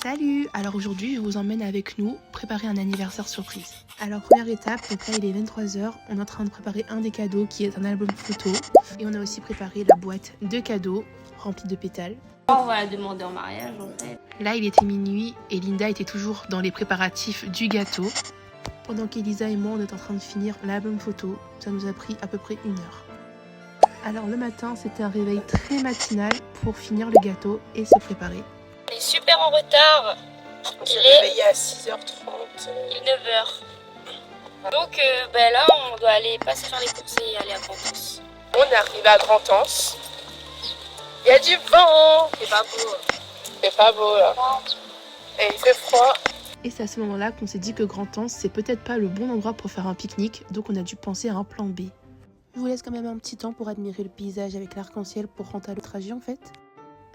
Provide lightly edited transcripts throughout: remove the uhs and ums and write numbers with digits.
Salut! Alors aujourd'hui je vous emmène avec nous préparer un anniversaire surprise. Alors première étape, donc là il est 23h, on est en train de préparer un des cadeaux qui est un album photo. Et on a aussi préparé la boîte de cadeaux remplie de pétales. On va la demander en mariage en fait. Là il était minuit et Linda était toujours dans les préparatifs du gâteau. Pendant qu'Elisa et moi on est en train de finir l'album photo, ça nous a pris à peu près 1 heure. Alors le matin c'était un réveil très matinal pour finir le gâteau et se préparer. On est super en retard. On s'est réveillé à 6h30. Il est 9h. Donc là on doit aller passer faire les courses et aller à Grand'Anse. On est arrivé à Grand'Anse. Il y a du vent. C'est pas beau. C'est pas beau là. Et il fait froid. Et c'est à ce moment-là qu'on s'est dit que Grand'Anse c'est peut-être pas le bon endroit pour faire un pique-nique, donc on a dû penser à un plan B. Je vous laisse quand même un petit temps pour admirer le paysage avec l'arc-en-ciel pour rentrer à le trajet en fait.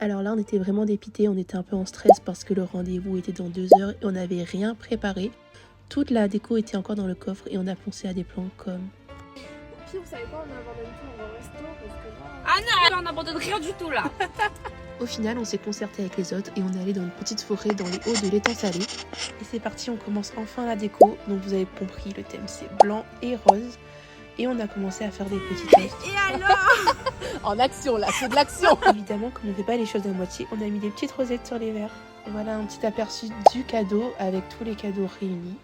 Alors là on était vraiment dépités, on était un peu en stress parce que le rendez-vous était dans 2 heures et on n'avait rien préparé. Toute la déco était encore dans le coffre et on a pensé à des plans comme... Puis vous savez quoi, on abandonne tout, on va au resto parce que là... Ah non, on n'abandonne rien du tout là. Au final on s'est concerté avec les autres et on est allé dans une petite forêt dans les hauts de l'étang salé. Et c'est parti, on commence enfin la déco. Donc vous avez compris, le thème c'est blanc et rose. Et on a commencé à faire des petits toasts. Et alors? En action là, c'est de l'action. Évidemment, comme on ne fait pas les choses à moitié, on a mis des petites rosettes sur les verres. Et voilà un petit aperçu du cadeau avec tous les cadeaux réunis.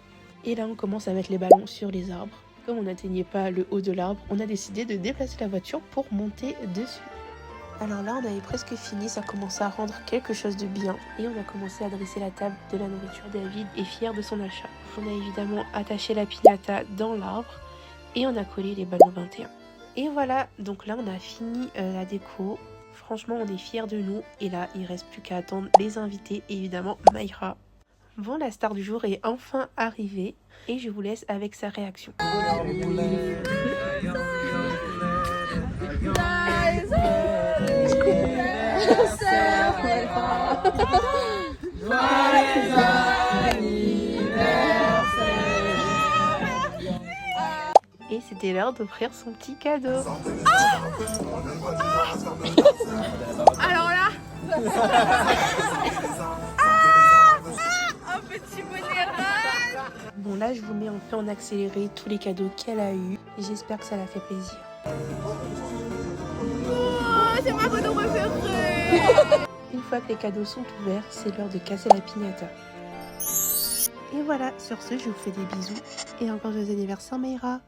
Et là, on commence à mettre les ballons sur les arbres. Comme on n'atteignait pas le haut de l'arbre, on a décidé de déplacer la voiture pour monter dessus. Alors là, on avait presque fini, ça commençait à rendre quelque chose de bien. Et on a commencé à dresser la table de la nourriture. David est fier de son achat. On a évidemment attaché la piñata dans l'arbre. Et on a collé les ballons 21. Et voilà, donc là on a fini la déco. Franchement on est fiers de nous. Et là il reste plus qu'à attendre les invités, et évidemment Mayra. Bon, la star du jour est enfin arrivée. Et je vous laisse avec sa réaction. Et c'était l'heure d'offrir son petit cadeau. Alors là un petit bonnet rose. Bon là je vous mets un peu en accéléré tous les cadeaux qu'elle a eu. Et j'espère que ça la fait plaisir. Oh, c'est ma photo préférée. Une fois que les cadeaux sont ouverts, c'est l'heure de casser la piñata. Et voilà, sur ce je vous fais des bisous. Et encore joyeux anniversaire Mayra.